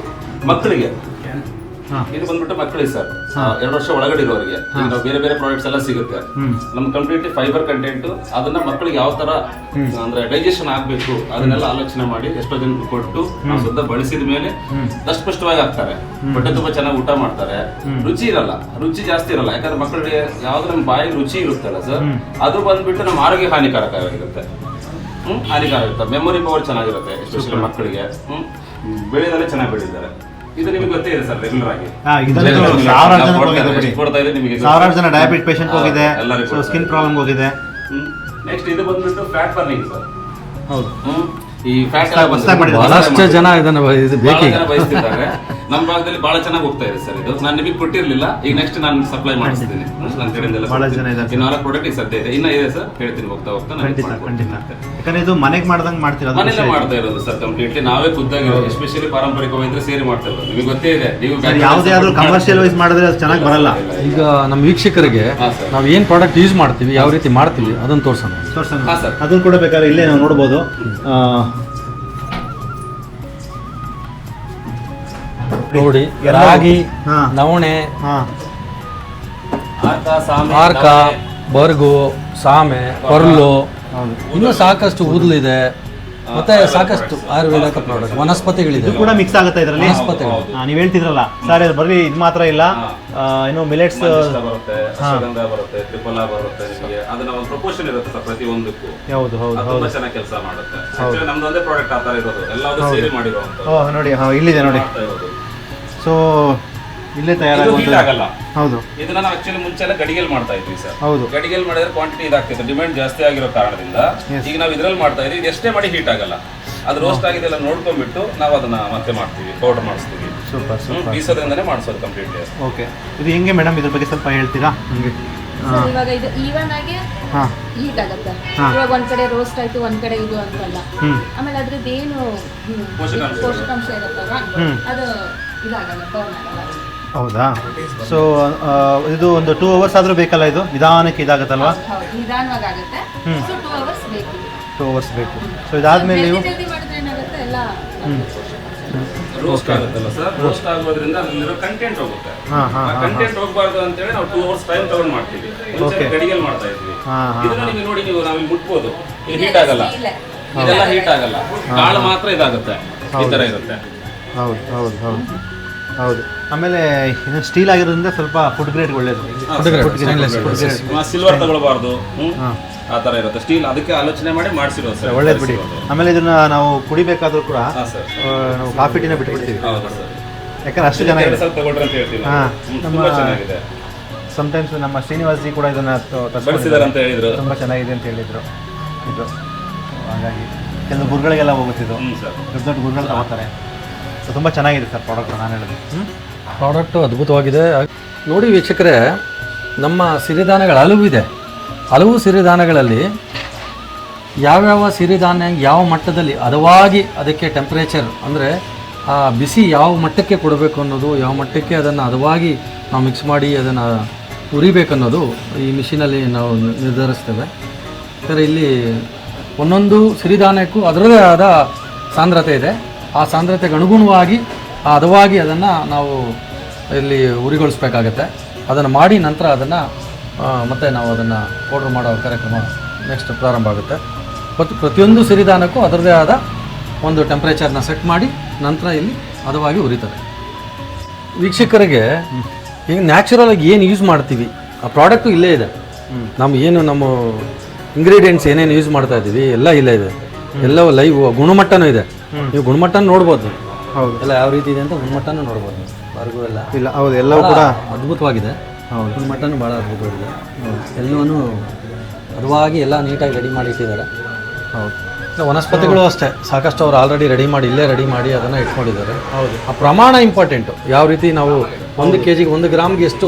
ಮಕ್ಕಳಿಗೆ, ಇದು ಬಂದ್ಬಿಟ್ಟು ಮಕ್ಕಳಿಗೆ ಸರ್, 2 ವರ್ಷ ಒಳಗಡೆ ಇರೋರಿಗೆ. ಈಗ ನಾವು ಬೇರೆ ಬೇರೆ ಪ್ರಾಡಕ್ಟ್ಸ್ ಎಲ್ಲ ಸಿಗುತ್ತೆ. ನಮ್ಮ ಕಂಪ್ಲೀಟ್ಲಿ ಫೈಬರ್ ಕಂಟೆಂಟ್, ಅದನ್ನ ಮಕ್ಕಳಿಗೆ ಯಾವ ತರ ಅಂದ್ರೆ ಡೈಜೆಷನ್ ಆಗ್ಬೇಕು ಅದನ್ನೆಲ್ಲ ಆಲೋಚನೆ ಮಾಡಿ ಎಷ್ಟೋ ಜನ ಕೊಟ್ಟು ನಾವು ಸುದ್ದ ಬಳಸಿದ ಮೇಲೆ ದಷ್ಟಪುಷ್ಟವಾಗಿ ಆಗ್ತಾರೆ, ಹೊಟ್ಟೆ ತುಂಬಾ ಚೆನ್ನಾಗಿ ಊಟ ಮಾಡ್ತಾರೆ. ರುಚಿ ಇರಲ್ಲ, ರುಚಿ ಜಾಸ್ತಿ ಇರಲ್ಲ, ಯಾಕಂದ್ರೆ ಮಕ್ಕಳಿಗೆ ಯಾವ್ದು ನಮ್ಮ ಬಾಯಿಗೆ ರುಚಿ ಇರುತ್ತಲ್ಲ ಸರ್, ಅದು ಬಂದ್ಬಿಟ್ಟು ನಮ್ಮ ಆರೋಗ್ಯ ಹಾನಿಕಾರಕವಾಗಿರುತ್ತೆ. ಹಾನಿಕಾರಕ ಇರುತ್ತೆ. ಮೆಮೊರಿ ಪವರ್ ಚೆನ್ನಾಗಿರುತ್ತೆ ಎಸ್ಪೆಷಲಿ ಮಕ್ಕಳಿಗೆ. ಬೆಳೆಯೋದಲ್ಲೇ ಚೆನ್ನಾಗಿ ಬೆಳೀತಾರೆ. ಇದು ನಿಮಗೆ ಗೊತ್ತೇ ಇದೆ ಸರ್, ರೆಗ್ಯುಲರ್ ಆಗಿ ಸಾವಿರಾರು ಜನ ಡಯಾಬಿಟಿಸ್ ಪೇಷಂಟ್ ಹೋಗಿದೆ, ಸ್ಕಿನ್ ಪ್ರಾಬ್ಲಮ್ ಹೋಗಿದೆ. ನೆಕ್ಸ್ಟ್ ಇದು ಬಂದ್ಬಿಟ್ಟು ಫ್ಯಾಟ್ ಬರ್ನಿಂಗ್ ಸರ್. ಹೌದು, ಈ ಫ್ಯಾಟ್ ಬಹಳಷ್ಟು ಜನ ಇದನ್ನು ಬಯಸ್ತಿದ್ದಾರೆ. ನಮ್ಮ ಭಾಗದಲ್ಲಿ ಬಹಳ ಚೆನ್ನಾಗಿ ಹೋಗ್ತಾ ಇದೆ ಸರ್ ಇದು. ನಾನು ನಿಮಗೆ ಕೊಟ್ಟಿರ್ಲಿಲ್ಲ, ಈಗ ನೆಕ್ಸ್ಟ್ ನಾನು ಸಪ್ಲೈ ಮಾಡಿಸ್ತೀನಿ. ನನ್ನ ಕಡೆಯಿಂದ ಬಹಳ ಜನ ಇದ್ದಾರೆ. 4 ಪ್ರಾಡಕ್ಟ್ ಈಗ ಸದ್ಯ ಇದೆ, ಇನ್ನ ಇದೆ ಸರ್, ಹೇಳ್ತೀನಿ ಹೋಗ್ತಾ ಹೋಗ್ತಾ. ಖಂಡಿತ. ಯಾಕಂದ್ರೆ ಇದು ಮನೆಗೆ ಮಾಡ್ದಂಗೆ ಮಾಡ್ತೀರಾ? ಮನೆಯಲ್ಲೇ ಮಾಡ್ತಾ ಇರೋದು ಸರ್, ಕಂಪ್ಲೀಟ್ಲಿ ನಾವೇ ಖುದ್ದಾಗಿ, ಎಸ್ಪೆಷಲಿ ಪಾರಂಪರಿಕ ವೈದ್ಯರು ಸೇರಿ ಮಾಡ್ತಾ ಇರೋದು. ನಿಮಗೆ ಗೊತ್ತೇ ಇದೆ, ನೀವು ಯಾವುದೇ ಆದ್ರೂ ಕಮರ್ಷಿಯಲ್ ವೈಸ್ ಮಾಡಿದ್ರೆ ಅದು ಚೆನ್ನಾಗಿ ಬರಲ್ಲ. ಈಗ ನಮ್ಮ ವೀಕ್ಷಕರಿಗೆ ನಾವು ಏನು ಪ್ರಾಡಕ್ಟ್ ಯೂಸ್ ಮಾಡ್ತೀವಿ, ಯಾವ ರೀತಿ ಮಾಡ್ತೀವಿ ಅದನ್ನು ತೋರ್ಸೋಣ. ಅದನ್ನು ಕೂಡ ಬೇಕಾದ್ರೆ ಇಲ್ಲೇ ನಾವು ನೋಡ್ಬೋದು. ನೋಡಿ, ರಾಗಿ, ನವಣೆ, ಆರ್ಕ, ಬರ್ಗು, ಸಾಮೆ, ಕೊರ್ಲು, ಇನ್ನೂ ಸಾಕಷ್ಟು ಊದಲಿದೆ. ಮತ್ತೆ ಸಾಕಷ್ಟು ಆಯುರ್ವೇದಿಕ ಪ್ರಾಡಕ್ಟ್, ವನಸ್ಪತಿಗಳಿದೆ. ಇದು ಕೂಡ ಮಿಕ್ಸ್ ಆಗುತ್ತೆ ಇದರಲ್ಲಿ. ನೀವು ಹೇಳ್ತಿದ್ರಲ್ಲ ಸರ್, ಬರೀ ಇದು ಮಾತ್ರ ಇಲ್ಲ, ಏನು ಮಿಲೆಟ್ಸ್ ಬರುತ್ತೆ, ಅಶ್ವಗಂಧ ಬರುತ್ತೆ, ತ್ರಿಫಲ ಬರುತ್ತೆ. ನಿಮಗೆ ಅದನ್ನ ಒಂದು ಪ್ರಪೋರ್ಷನ್ ಇರುತ್ತೆ ಸರ್ ಪ್ರತಿ ಒಂದಕ್ಕೂ. ಹೌದು ಹೌದು, ತುಂಬಾ ಚೆನ್ನಾಗಿ ಕೆಲಸ ಮಾಡುತ್ತೆ. ಆಕ್ಚುಲಿ ನಮ್ದು ಒಂದೇ ಪ್ರಾಡಕ್ಟ್ ಆ ತರ ಇರೋದು, ಎಲ್ಲಾದ್ರೂ ಸೇರಿ ಮಾಡಿರುವಂತದ್ದು. ನೋಡಿ, ಇಲ್ಲಿದೆ ನೋಡಿ. ಸೊ ಇಲ್ಲೇ ತಯಾರಾಗಲ್ಲ. ಹೌದು, ಇದನ್ನ ನಾವು ಆಕ್ಚುಲಿ ಮುಂಚೆ ಎಲ್ಲ ಗಡಿಗೆಲ್ ಮಾಡ್ತಾ ಇದ್ವಿ ಸರ್. ಹೌದು, ಗಡಿಗೆಲ್ ಮಾಡಿದ್ರೆ ಕ್ವಾಂಟಿಟಿ ಇದಾಗ್ತಿತ್ತು, ಡಿಮ್ಯಾಂಡ್ ಜಾಸ್ತಿ ಆಗಿರೋ ಕಾರಣದಿಂದ ಈಗ ನಾವು ಇದ್ರಲ್ಲಿ ಮಾಡ್ತಾ ಇದ್ವಿ. ಇದು ಎಷ್ಟೇ ಮಾಡಿ ಹೀಟ್ ಆಗಲ್ಲ, ಅದು ರೋಸ್ಟ್ ಆಗಿದೆ ಎಲ್ಲ ನೋಡ್ಕೊಂಡ್ಬಿಟ್ಟು ನಾವು ಅದನ್ನ ಮತ್ತೆ ಮಾಡ್ತೀವಿ, ಪೌಡರ್ ಮಾಡಿಸ್ತೀವಿ. Super super. ಬೀಸೋದ್ರಿಂದನೇ ಮಾಡಿಸೋದು ಕಂಪ್ಲೀಟ್ಲಿ. ಓಕೆ, ಇದು ಹೆಂಗೆ ಮೇಡಮ್, ಇದ್ರ ಬಗ್ಗೆ ಸ್ವಲ್ಪ ಹೇಳ್ತೀರಾ? ಹಂಗೆ ಇವಾಗ ಇದು ಈವನ್ ಆಗಿ ಹೀಟ್ ಆಗುತ್ತೆ. ಇವಾಗ ಒಂದ್ ಕಡೆ ರೋಸ್ಟ್ ಆಯ್ತು, ಒಂದ್ ಕಡೆ ಇದು ಅಂತಲ್ಲ. ಆಮೇಲೆ ಅದ್ರದ್ದು ಏನು ಪೋಷಕಾಂಶ ಇರುತ್ತಲ್ಲ, ಅದು ಇದಾಗಲ್ಲ, ಬರ್ನ್ ಆಗಲ್ಲ. ಹೌದಾ? ಸೊ ಇದು ಒಂದು 2 ಅವರ್ಸ್ ಆದ್ರೂ ಬೇಕಲ್ಲ? ಇದು ನಿಧಾನಕ್ಕೆ ಇದಾಗುತ್ತಲ್ವಾ? ನಿಧಾನವಾಗಿ ಆಗುತ್ತೆ. ಸೊ 2 ಅವರ್ಸ್ ಬೇಕು. 2 ಅವರ್ಸ್ ಬೇಕು. ಸೊ ಇದಾದ್ಮೇಲೆ ನೀವು ಜಲ್ದಿ ಮಾಡಿದ್ರೆ ಏನಾಗುತ್ತೆ, ಎಲ್ಲ ರೋಸ್ಟ್ ಆಗುತ್ತಲ್ಲ ಸರ್, ರೋಸ್ಟ್ ಆಗೋದ್ರಿಂದ ಅಲ್ಲಿರೋ ಕಂಟೆಂಟ್ ಹೋಗುತ್ತೆ. ಕಂಟೆಂಟ್ ಹೋಗಬಾರ್ದು ಅಂತೇಳಿ ನಾವು 2 ಅವರ್ಸ್ ಟೈಮ್ ತಗೊಂಡು ಮಾಡ್ತೀವಿ. ಮುಂಚೆ ಗಡಿಗೆಲ್ ಮಾಡ್ತಾ ಇದ್ವಿ. ಇದನ್ನ ನಿಮಗೆ ನೋಡಿ, ನೀವು ನಾವಿಲ್ಲಿ ಮುಟ್ಬೋದು, ಇದು ಹೀಟ್ ಆಗಲ್ಲ, ಇದೆಲ್ಲ ಹೀಟ್ ಆಗಲ್ಲ, ಕಾಳು ಮಾತ್ರ ಇದಾಗುತ್ತೆ, ಈ ತರ ಇರುತ್ತೆ. ಹೌದು ಹೌದು ಹೌದು ಹೌದು. ಆಮೇಲೆ ಇದು ಸ್ಟೀಲ್ ಆಗಿರೋದ್ರಿಂದ ಸ್ವಲ್ಪ ಫುಡ್ ಗ್ರೇಡ್ ಒಳ್ಳೇದು. ಸಿಲ್ವರ್ ತಗೊಳ್ಬಾರ್ದು. ಆ ಥರ ಇರುತ್ತೆ. ಸ್ಟೀಲ್ ಅದಕ್ಕೆ ಆಲೋಚನೆ ಮಾಡಿ ಮಾಡಿಸಿರೋದು ಸರ್. ಒಳ್ಳೇದು ಬಿಡಿ. ಆಮೇಲೆ ಇದನ್ನ ನಾವು ಕುಡಿಬೇಕಾದ್ರೂ ಕೂಡ ಹಾಂ ಸರ್. ನಾವು ಕಾಫಿ ಟೀನ ಬಿಟ್ಬಿಡ್ತೀವಿ, ಹೌದು ಸರ್. ಯಾಕಂದ್ರೆ ಅಷ್ಟು ಚೆನ್ನಾಗಿದೆ. ಸ್ವಲ್ಪ ತಗೊಳ್ರಿ ಅಂತ ಹೇಳ್ತೀವಿ. ತುಂಬ ಚೆನ್ನಾಗಿದೆ. ಸಮಟೈಮ್ಸ್ ನಮ್ಮ ಶ್ರೀನಿವಾಸ್ ಜಿ ಕೂಡ ಇದನ್ನು ಬಳಸಿದ್ದಾರೆ ಅಂತ ಹೇಳಿದ್ರು. ತುಂಬ ಚೆನ್ನಾಗಿದೆ ಅಂತ ಹೇಳಿದರು. ಇದು ಹಾಗಾಗಿ ಕೆಲವು ಗುರುಗಳಿಗೆಲ್ಲ ಹೋಗುತ್ತಿದ್ದು, ಸರ್. ದೊಡ್ಡ ದೊಡ್ಡ ಗುರುಗಳು ತಗೋತಾರೆ. ಸೊ ತುಂಬ ಚೆನ್ನಾಗಿದೆ ಸರ್ ಪ್ರಾಡಕ್ಟ್. ನಾನು ಹೇಳೋದು ಪ್ರಾಡಕ್ಟು ಅದ್ಭುತವಾಗಿದೆ. ನೋಡಿ ವೀಕ್ಷಕರೇ, ನಮ್ಮ ಸಿರಿಧಾನ್ಯಗಳ ಹಲವು ಸಿರಿಧಾನ್ಯಗಳಲ್ಲಿ ಯಾವ್ಯಾವ ಸಿರಿಧಾನ್ಯ ಯಾವ ಮಟ್ಟದಲ್ಲಿ ಹದವಾಗಿ ಅದಕ್ಕೆ ಟೆಂಪ್ರೇಚರ್ ಅಂದರೆ ಆ ಬಿಸಿ ಯಾವ ಮಟ್ಟಕ್ಕೆ ಕೊಡಬೇಕು ಅನ್ನೋದು, ಯಾವ ಮಟ್ಟಕ್ಕೆ ಅದನ್ನು ಹದವಾಗಿ ನಾವು ಮಿಕ್ಸ್ ಮಾಡಿ ಅದನ್ನು ಉರಿಬೇಕನ್ನೋದು ಈ ಮಿಷಿನಲ್ಲಿ ನಾವು ನಿರ್ಧರಿಸ್ತೇವೆ. ಯಾಕಂದರೆ ಇಲ್ಲಿ ಒಂದೊಂದು ಸಿರಿಧಾನ್ಯಕ್ಕೂ ಅದರದೇ ಆದ ಸಾಂದ್ರತೆ ಇದೆ. ಆ ಸಾಂದ್ರತೆಗೆ ಅನುಗುಣವಾಗಿ ಹದವಾಗಿ ಅದನ್ನು ನಾವು ಇಲ್ಲಿ ಉರಿಗೊಳಿಸ್ಬೇಕಾಗತ್ತೆ. ಅದನ್ನು ಮಾಡಿ ನಂತರ ಅದನ್ನು ಮತ್ತೆ ನಾವು ಅದನ್ನು ಪೌಡ್ರ್ ಮಾಡೋ ಕಾರ್ಯಕ್ರಮ ನೆಕ್ಸ್ಟ್ ಪ್ರಾರಂಭ ಆಗುತ್ತೆ. ಮತ್ತು ಪ್ರತಿಯೊಂದು ಸಿರಿಧಾನ್ಯಕ್ಕೂ ಅದರದೇ ಆದ ಒಂದು ಟೆಂಪ್ರೇಚರ್ನ ಸೆಟ್ ಮಾಡಿ ನಂತರ ಇಲ್ಲಿ ಹದವಾಗಿ ಉರಿತಾರೆ. ವೀಕ್ಷಕರಿಗೆ ಈಗ ನ್ಯಾಚುರಲಾಗಿ ಏನು ಯೂಸ್ ಮಾಡ್ತೀವಿ ಆ ಪ್ರಾಡಕ್ಟು ಇಲ್ಲೇ ಇದೆ. ನಮ್ಮ ಇಂಗ್ರೀಡಿಯೆಂಟ್ಸ್ ಏನೇನು ಯೂಸ್ ಮಾಡ್ತಾ ಇದ್ದೀವಿ ಎಲ್ಲ ಇಲ್ಲೇ ಇದೆ. ಎಲ್ಲವೂ ಲೈವ್ ಗುಣಮಟ್ಟನೂ ಇದೆ. ನೀವು ಗುಣಮಟ್ಟನ ನೋಡ್ಬೋದು. ಹೌದು, ಎಲ್ಲ ಯಾವ ರೀತಿ ಇದೆ ಅಂತ ಗುಣಮಟ್ಟನೂ ನೋಡ್ಬೋದು. ಹೊರಗೂ ಎಲ್ಲ ಇಲ್ಲ, ಹೌದು, ಎಲ್ಲವೂ ಕೂಡ ಅದ್ಭುತವಾಗಿದೆ. ಹೌದು, ಗುಣಮಟ್ಟನೂ ಭಾಳ ಅದ್ಭುತವಾಗಿದೆ. ಎಲ್ಲವೂ ಹದವಾಗಿ ಎಲ್ಲ ನೀಟಾಗಿ ರೆಡಿ ಮಾಡಿ ಇಟ್ಟಿದ್ದಾರೆ. ಹೌದು. ವನಸ್ಪತಿಗಳು ಅಷ್ಟೇ ಸಾಕಷ್ಟು ಅವ್ರು ಆಲ್ರೆಡಿ ರೆಡಿ ಮಾಡಿ ಅದನ್ನು ಇಟ್ಕೊಂಡಿದ್ದಾರೆ. ಹೌದು, ಆ ಪ್ರಮಾಣ ಇಂಪಾರ್ಟೆಂಟು. ಯಾವ ರೀತಿ ನಾವು 1 kg 1 ಗ್ರಾಮ್ಗೆ ಎಷ್ಟು,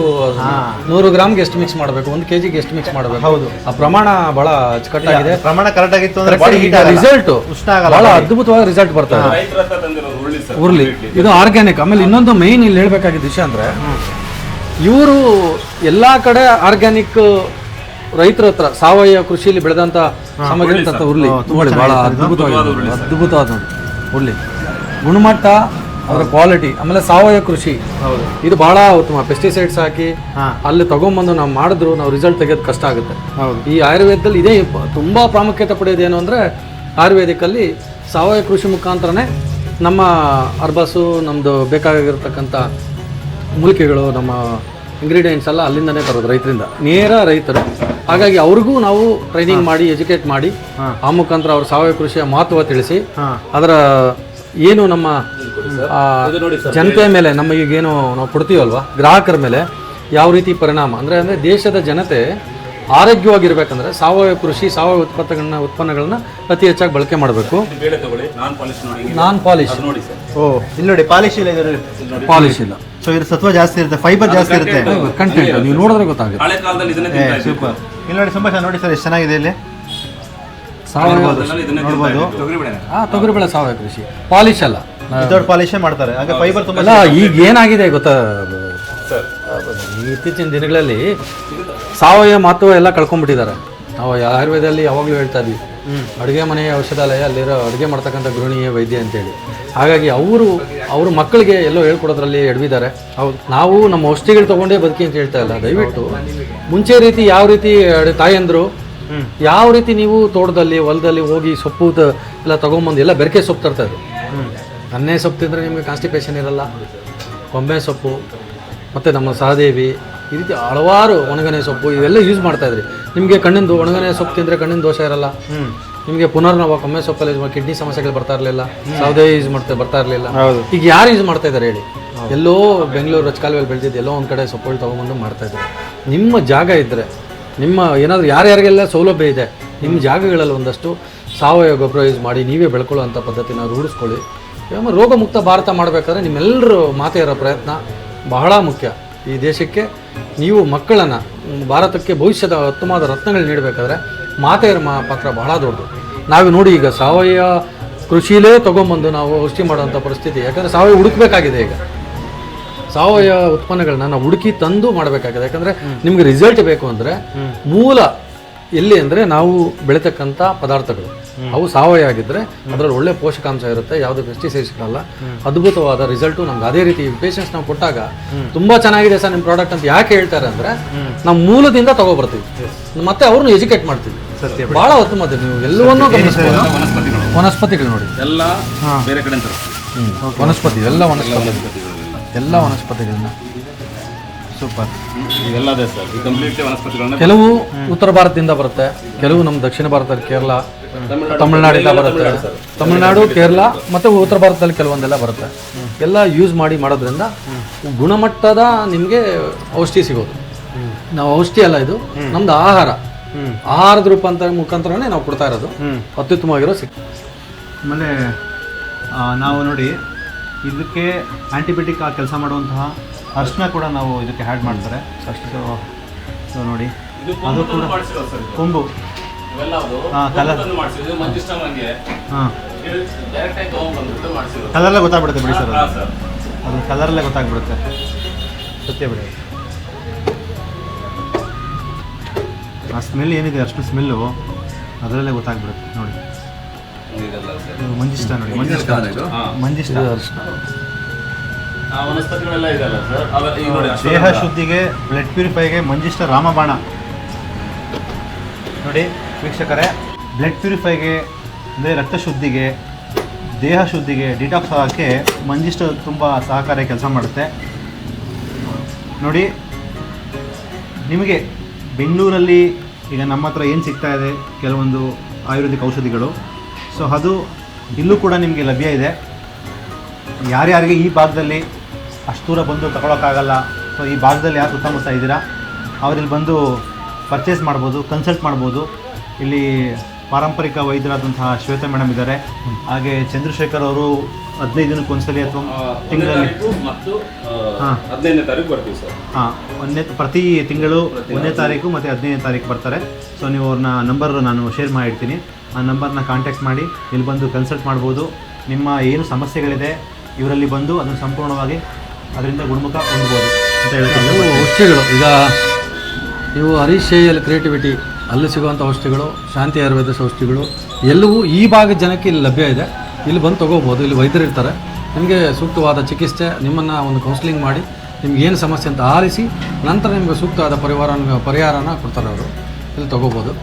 100 ಗ್ರಾಮ್ಗೆ ಎಷ್ಟು ಮಿಕ್ಸ್ ಮಾಡಬೇಕು, 1 kgಗೆ ಎಷ್ಟು ಮಿಕ್ಸ್ ಮಾಡಬೇಕು. ಹೌದು, ಆ ಪ್ರಮಾಣ ಭಾಳ ಅಚ್ಚುಕಟ್ಟಾಗಿದೆ. ಪ್ರಮಾಣ ಕರೆಕ್ಟ್ ಆಗಿತ್ತು ಅಂದ್ರೆ ರಿಸಲ್ಟ್ ಉಷ್ಣ ಆಗಲ್ಲ, ಭಾಳ ಅದ್ಭುತವಾದ ರಿಸಲ್ಟ್ ಬರ್ತದೆ. ರೈತರ ಹತ್ರ ತಂದಿರೋದು ಉರುಳಿ ಸರ್. ಉರ್ಲಿ ಇದು ಆರ್ಗ್ಯಾನಿಕ್. ಆಮೇಲೆ ಇನ್ನೊಂದು ಮೇಯ್ನ್ ಇಲ್ಲಿ ಹೇಳ್ಬೇಕಾಗಿದ್ದ ವಿಷಯ ಅಂದರೆ ಇವರು ಎಲ್ಲ ಕಡೆ ಆರ್ಗ್ಯಾನಿಕ್ ರೈತರ ಹತ್ರ ಸಾವಯವ ಕೃಷಿಯಲ್ಲಿ ಬೆಳೆದಂಥ ಸಾಮಗ್ರಿ ಉರ್ಲಿ ನೋಡಿ ಭಾಳ ಅದ್ಭುತವಾದ ನೋಡಿ ಉರ್ಲಿ ಗುಣಮಟ್ಟ, ಅವರ ಕ್ವಾಲಿಟಿ, ಆಮೇಲೆ ಸಾವಯವ ಕೃಷಿ ಇದು ಭಾಳ ಉತ್ತಮ. ಪೆಸ್ಟಿಸೈಡ್ಸ್ ಹಾಕಿ ಅಲ್ಲಿ ತಗೊಂಬಂದು ನಾವು ಮಾಡಿದ್ರು ನಾವು ರಿಸಲ್ಟ್ ತೆಗೆಯೋದು ಕಷ್ಟ ಆಗುತ್ತೆ. ಈ ಆಯುರ್ವೇದದಲ್ಲಿ ಇದೇ ತುಂಬ ಪ್ರಾಮುಖ್ಯತೆ ಪಡೆಯೋದೇನು ಅಂದರೆ ಆಯುರ್ವೇದಿಕಲ್ಲಿ ಸಾವಯವ ಕೃಷಿ ಮುಖಾಂತರನೇ ನಮ್ಮ ಅರ್ಬಾಸು ನಮ್ಮದು ಬೇಕಾಗಿರ್ತಕ್ಕಂಥ ಮೂಲಿಕೆಗಳು ನಮ್ಮ ಇಂಗ್ರೀಡಿಯೆಂಟ್ಸ್ ಎಲ್ಲ ಅಲ್ಲಿಂದನೇ ತರೋದು, ರೈತರಿಂದ, ನೇರ ರೈತರು. ಹಾಗಾಗಿ ಅವ್ರಿಗೂ ನಾವು ಟ್ರೈನಿಂಗ್ ಮಾಡಿ ಎಜುಕೇಟ್ ಮಾಡಿ ಆ ಮುಖಾಂತರ ಅವ್ರ ಸಾವಯವ ಕೃಷಿಯ ಮಹತ್ವ ತಿಳಿಸಿ ಅದರ ಏನು ನಮ್ಮ ಜನತೆಯ ಮೇಲೆ ನಮ್ಮ ಈಗೇನು ನಾವು ಕೊಡ್ತೀವಲ್ವ ಗ್ರಾಹಕರ ಮೇಲೆ ಯಾವ ರೀತಿ ಪರಿಣಾಮ ಅಂದರೆ ದೇಶದ ಜನತೆ ಆರೋಗ್ಯವಾಗಿರ್ಬೇಕಂದ್ರೆ ಸಾವಯವ ಕೃಷಿ ಸಾವಯವ ಉತ್ಪನ್ನಗಳನ್ನ ಅತಿ ಹೆಚ್ಚಾಗಿ ಬಳಕೆ ಮಾಡಬೇಕು. ನಾನ್ ಪಾಲಿಶ್ ಇಲ್ಲಿ ನೋಡಿ, ಪಾಲಿಶ್ ಇಲ್ಲ, ಪಾಲಿಶ್ ಇಲ್ಲ. ಸೊ ಇದ್ರ ಸತ್ವ ಜಾಸ್ತಿ ಇರುತ್ತೆ, ಫೈಬರ್ ಜಾಸ್ತಿ ಇರುತ್ತೆ, ಕಂಟೆಂಟ್ ನೀವು ನೋಡಿದ್ರೆ ಗೊತ್ತಾಗುತ್ತೆ. ಸೂಪರ್. ಇಲ್ಲಿ ನೋಡಿ, ತುಂಬ ನೋಡಿ ಸರ್, ಎಷ್ಟು ಚೆನ್ನಾಗಿದೆ. ಇಲ್ಲಿ ಸಾವಯವ ನೋಡ್ಬೋದು, ತೊಗರಿಬೇಳೆ ಸಾವಯವ ಕೃಷಿ ಪಾಲಿಶ್ ಅಲ್ಲ, ದೊಡ್ಡ ಪಾಲಿಶೇ ಮಾಡ್ತಾರೆ. ಹಾಗೆ ಫೈಬರ್ ತುಂಬ. ಅಲ್ಲ, ಈಗ ಏನಾಗಿದೆ ಗೊತ್ತಾ, ಇತ್ತೀಚಿನ ದಿನಗಳಲ್ಲಿ ಸಾವಯವ ಮಹತ್ವ ಎಲ್ಲ ಕಳ್ಕೊಂಡ್ಬಿಟ್ಟಿದ್ದಾರೆ. ನಾವು ಆಯುರ್ವೇದದಲ್ಲಿ ಯಾವಾಗಲೂ ಹೇಳ್ತಾ ಇದ್ವಿ ಅಡುಗೆ ಮನೆಯ ಔಷಧಾಲಯ, ಅಲ್ಲಿರೋ ಅಡುಗೆ ಮಾಡ್ತಕ್ಕಂಥ ಗೃಹಿಣಿಯ ವೈದ್ಯ ಅಂತೇಳಿ. ಹಾಗಾಗಿ ಅವರು ಮಕ್ಕಳಿಗೆ ಎಲ್ಲೋ ಹೇಳ್ಕೊಡೋದ್ರಲ್ಲಿ ಎಡವಿದ್ದಾರೆ. ಹೌದು, ನಾವು ನಮ್ಮ ಔಷಧಿಗಳು ತೊಗೊಂಡೇ ಬದುಕಿ ಅಂತ ಹೇಳ್ತಾ ಇಲ್ಲ. ದಯವಿಟ್ಟು ಮುಂಚೆ ರೀತಿ ಯಾವ ರೀತಿ ತಾಯಂದರು ಯಾವ ರೀತಿ ನೀವು ತೋಟದಲ್ಲಿ ಹೊಲದಲ್ಲಿ ಹೋಗಿ ಸೊಪ್ಪು ಎಲ್ಲ ತೊಗೊಂಬಂದು ಎಲ್ಲ ಬೆರಕೆ ಸೊಪ್ಪು ತರ್ತಾಯಿದ್ರು. ಅನ್ನೇ ಸೊಪ್ಪು ತಿಂದರೆ ನಿಮಗೆ ಕಾನ್ಸ್ಟಿಪೇಷನ್ ಇರಲ್ಲ. ಕೊಂಬೆ ಸೊಪ್ಪು ಮತ್ತು ನಮ್ಮ ಸಹದೇವಿ ಈ ರೀತಿ ಹಲವಾರು ಒಣಗನೆ ಸೊಪ್ಪು ಇವೆಲ್ಲ ಯೂಸ್ ಮಾಡ್ತಾಯಿದ್ರಿ. ನಿಮಗೆ ಕಣ್ಣಿಂದು ಒಣಗನೆ ಸೊಪ್ಪು ತಿಂದರೆ ಕಣ್ಣಿನ ದೋಷ ಇರಲ್ಲ. ನಿಮಗೆ ಪುನರ್ನವ ಕೊಂಬೆ ಸೊಪ್ಪಲ್ಲಿ ಕಿಡ್ನಿ ಸಮಸ್ಯೆಗಳು ಬರ್ತಾ ಇರಲಿಲ್ಲ. ಸಹದೇವಿ ಯೂಸ್ ಬರ್ತಾ ಇರಲಿಲ್ಲ. ಈಗ ಯಾರು ಯೂಸ್ ಮಾಡ್ತಾ ಇದ್ದಾರೆ ಹೇಳಿ? ಎಲ್ಲೋ ಬೆಂಗಳೂರು ರಚಕಾಲುವೆಯಲ್ಲಿ ಬೆಳೆದಿದ್ದು ಎಲ್ಲೋ ಒಂದು ಕಡೆ ಸೊಪ್ಪುಗಳು ತೊಗೊಂಬಂದು ಮಾಡ್ತಾಯಿದ್ದಾರೆ. ನಿಮ್ಮ ಜಾಗ ಇದ್ದರೆ, ನಿಮ್ಮ ಏನಾದರೂ ಯಾರ್ಯಾರಿಗೆಲ್ಲ ಸೌಲಭ್ಯ ಇದೆ ನಿಮ್ಮ ಜಾಗಗಳಲ್ಲಿ ಒಂದಷ್ಟು ಸಾವಯವ ಗೊಬ್ಬರ ಯೂಸ್ ಮಾಡಿ ನೀವೇ ಬೆಳ್ಕೊಳ್ಳೋವಂಥ ಪದ್ಧತಿನ ರೂಢಿಸ್ಕೊಳ್ಳಿ. ಆಮೇಲೆ ರೋಗ ಮುಕ್ತ ಭಾರತ ಮಾಡಬೇಕಾದ್ರೆ ನಿಮ್ಮೆಲ್ಲರೂ ಮಾತೆಯರ ಪ್ರಯತ್ನ ಬಹಳ ಮುಖ್ಯ. ಈ ದೇಶಕ್ಕೆ ನೀವು ಮಕ್ಕಳನ್ನು, ಭಾರತಕ್ಕೆ ಭವಿಷ್ಯದ ಉತ್ತಮವಾದ ರತ್ನಗಳು ನೀಡಬೇಕಾದ್ರೆ ಮಾತೆಯರ ಪಾತ್ರ ಬಹಳ ದೊಡ್ಡದು. ನಾವು ನೋಡಿ ಈಗ ಸಾವಯವ ಕೃಷಿಲೇ ತೊಗೊಂಬಂದು ನಾವು ಔಷಧಿ ಮಾಡೋವಂಥ ಪರಿಸ್ಥಿತಿ. ಯಾಕಂದರೆ ಸಾವಯವ ಹುಡುಕಬೇಕಾಗಿದೆ. ಈಗ ಸಾವಯವ ಉತ್ಪನ್ನಗಳನ್ನ ನಾವು ಹುಡುಕಿ ತಂದು ಮಾಡಬೇಕಾಗಿದೆ. ಯಾಕಂದರೆ ನಿಮಗೆ ರಿಸಲ್ಟ್ ಬೇಕು ಅಂದರೆ ಮೂಲ ಎಲ್ಲಿ ಅಂದರೆ ನಾವು ಬೆಳೀತಕ್ಕಂಥ ಪದಾರ್ಥಗಳು ಅವು ಸಾವಯವ ಆಗಿದ್ದರೆ ಅದರಲ್ಲಿ ಒಳ್ಳೆ ಪೋಷಕಾಂಶ ಇರುತ್ತೆ, ಯಾವುದೇ ಪೆಸ್ಟಿಸೈಡ್ಸ್ಗಳಲ್ಲ. ಅದ್ಭುತವಾದ ರಿಸಲ್ಟು ನಮ್ಗೆ ಅದೇ ರೀತಿ ಪೇಷನ್ಸ್ ನಾವು ಕೊಟ್ಟಾಗ ತುಂಬ ಚೆನ್ನಾಗಿದೆ ಸರ್ ನಿಮ್ಮ ಪ್ರಾಡಕ್ಟ್ ಅಂತ ಯಾಕೆ ಹೇಳ್ತಾರೆ ಅಂದರೆ ನಾವು ಮೂಲದಿಂದ ತಗೊಬರ್ತೀವಿ, ಮತ್ತೆ ಅವ್ರನ್ನ ಎಜುಕೇಟ್ ಮಾಡ್ತೀವಿ. ಭಾಳ ಉತ್ತಮವಾದ ನೀವು ಎಲ್ಲವನ್ನೂ ಗಮನಿಸ್ಬೋದು. ವನಸ್ಪತಿಗಳು ನೋಡಿ ಎಲ್ಲ ಬೇರೆ ಕಡೆ ವನಸ್ಪತಿ ಎಲ್ಲ ವನಸ್ಪತಿಗಳನ್ನ ಸೊ ಸೂಪರ್. ಇವೆಲ್ಲ ಅದೇ ಸರ್, ಈ ಕಂಪ್ಲೀಟ್ಲಿ ವನಸ್ಪತಿಗಳನ್ನ ಕೆಲವು ಉತ್ತರ ಭಾರತದಿಂದ ಬರುತ್ತೆ, ಕೆಲವು ನಮ್ಮ ದಕ್ಷಿಣ ಭಾರತ, ಕೇರಳ, ತಮಿಳುನಾಡಿಂದ ಬರುತ್ತೆ. ತಮಿಳುನಾಡು, ಕೇರಳ ಮತ್ತು ಉತ್ತರ ಭಾರತದಲ್ಲಿ ಕೆಲವೊಂದೆಲ್ಲ ಬರುತ್ತೆ. ಎಲ್ಲ ಯೂಸ್ ಮಾಡೋದ್ರಿಂದ ಗುಣಮಟ್ಟದ ನಿಮಗೆ ಔಷಧಿ ಸಿಗೋದು. ನಾವು ಔಷಧಿ ಅಲ್ಲ, ಇದು ನಮ್ದು ಆಹಾರದ ಮುಖಾಂತರನೇ ನಾವು ಕೊಡ್ತಾ ಇರೋದು. ಅತ್ಯುತ್ತಮವಾಗಿರೋ ಆಮೇಲೆ ನಾವು ನೋಡಿ ಇದಕ್ಕೆ ಆ್ಯಂಟಿಬಯೋಟಿಕ್ ಕೆಲಸ ಮಾಡುವಂತಹ ಅರ್ಶಿನ ಕೂಡ ನಾವು ಇದಕ್ಕೆ ಆ್ಯಡ್ ಮಾಡ್ತಾರೆ. ಸೊ ನೋಡಿ ಅದು ಕೂಡ ಕೊಂಬು ಕಲರ್ ಕಲರಲ್ಲೇ ಗೊತ್ತಾಗ್ಬಿಡುತ್ತೆ ಬಿಡಿ ಸರ್, ಅದು ಕಲರಲ್ಲೇ ಗೊತ್ತಾಗ್ಬಿಡುತ್ತೆ. ಸತ್ಯ ಬಿಡಿ, ಆ ಸ್ಮೆಲ್ ಏನಿದೆ ಅಷ್ಟು ಸ್ಮೆಲ್ಲು ಅದರಲ್ಲೇ ಗೊತ್ತಾಗ್ಬಿಡುತ್ತೆ. ನೋಡಿ ಮಂಜಿಷ್ಟ, ನೋಡಿ ಮಂಜಿಷ್ಟ ಅರ್ಶಿನ. ವನಸ್ಪತಿಗಳೆಲ್ಲ ಇದೆಲ್ಲ ಸರ್, ದೇಹ ಶುದ್ಧಿಗೆ, ಬ್ಲಡ್ ಪ್ಯೂರಿಫೈಗೆ ಮಂಜಿಷ್ಟ ರಾಮಬಾಣ. ನೋಡಿ ವೀಕ್ಷಕರೇ, ಬ್ಲಡ್ ಪ್ಯೂರಿಫೈಗೆ ಅಂದರೆ ರಕ್ತ ಶುದ್ಧಿಗೆ, ದೇಹ ಶುದ್ಧಿಗೆ, ಡಿಟಾಕ್ಸ್ ಆಗೋಕ್ಕೆ ಮಂಜಿಷ್ಟ ತುಂಬ ಸಹಕಾರಿ ಕೆಲಸ ಮಾಡುತ್ತೆ. ನೋಡಿ ನಿಮಗೆ ಬೆಂಗಳೂರಲ್ಲಿ ಈಗ ನಮ್ಮ ಹತ್ರ ಏನು ಸಿಗ್ತಾ ಇದೆ ಕೆಲವೊಂದು ಆಯುರ್ವೇದಿಕ್ ಔಷಧಿಗಳು, ಸೊ ಅದು ಇಲ್ಲೂ ಕೂಡ ನಿಮಗೆ ಲಭ್ಯ ಇದೆ. ಯಾರ್ಯಾರಿಗೆ ಈ ಭಾಗದಲ್ಲಿ ಅಷ್ಟು ದೂರ ಬಂದು ತಗೊಳಕ್ಕಾಗಲ್ಲ, ಸೊ ಈ ಭಾಗದಲ್ಲಿ ಯಾರು ಸುತ್ತಮುತ್ತ ಇದ್ದೀರಾ ಅವರಿಲ್ಲಿ ಬಂದು ಪರ್ಚೇಸ್ ಮಾಡ್ಬೋದು, ಕನ್ಸಲ್ಟ್ ಮಾಡ್ಬೋದು. ಇಲ್ಲಿ ಪಾರಂಪರಿಕ ವೈದ್ಯರಾದಂತಹ ಶ್ವೇತಾ ಮೇಡಮ್ ಇದ್ದಾರೆ, ಹಾಗೆ ಚಂದ್ರಶೇಖರ್ ಅವರು 15 ದಿನಕ್ಕೆ ಒಂದ್ಸಲಿ ಅಥವಾ ತಿಂಗಳಲ್ಲಿ ಮತ್ತು 15ನೇ ತಾರೀಕು ಬರ್ತೀವಿ ಸರ್. ಪ್ರತಿ ತಿಂಗಳು 1ನೇ ತಾರೀಕು ಮತ್ತು 15ನೇ ತಾರೀಕು ಬರ್ತಾರೆ. ಸೊ ನೀವು ಅವ್ರನ್ನ ನಂಬರ್ ನಾನು ಶೇರ್ ಮಾಡಿರ್ತೀನಿ, ಆ ನಂಬರ್ನ ಕಾಂಟ್ಯಾಕ್ಟ್ ಮಾಡಿ ಇಲ್ಲಿ ಬಂದು ಕನ್ಸಲ್ಟ್ ಮಾಡ್ಬೋದು. ನಿಮ್ಮ ಏನು ಸಮಸ್ಯೆಗಳಿದೆ ಇವರಲ್ಲಿ ಬಂದು ಅದನ್ನು ಸಂಪೂರ್ಣವಾಗಿ ಅದರಿಂದ ಗುಣಮುಖ ಹೊಂದ್ಬೋದು ಅಂತ ಹೇಳ್ತೀನಿ. ಔಷಧಿಗಳು ಈಗ ನೀವು ಹರೀಶ್ ಶೇಯಲ್ ಕ್ರಿಯೇಟಿವಿಟಿ ಅಲ್ಲಿ ಸಿಗುವಂಥ ಔಷಧಿಗಳು, ಶಾಂತಿ ಆಯುರ್ವೇದ ಔಷಧಿಗಳು ಎಲ್ಲವೂ ಈ ಭಾಗದ ಜನಕ್ಕೆ ಇಲ್ಲಿ ಲಭ್ಯ ಇದೆ. ಇಲ್ಲಿ ಬಂದು ತೊಗೋಬೋದು. ಇಲ್ಲಿ ವೈದ್ಯರು ಇರ್ತಾರೆ, ನಿಮಗೆ ಸೂಕ್ತವಾದ ಚಿಕಿತ್ಸೆ, ನಿಮ್ಮನ್ನು ಒಂದು ಕೌನ್ಸಿಲಿಂಗ್ ಮಾಡಿ ನಿಮ್ಗೆ ಏನು ಸಮಸ್ಯೆ ಅಂತ ಆಲಿಸಿ ನಂತರ ನಿಮಗೆ ಸೂಕ್ತವಾದ ಪರಿಹಾರನ ಕೊಡ್ತಾರೆ ಅವರು. ಇಲ್ಲಿ ತೊಗೋಬೋದು.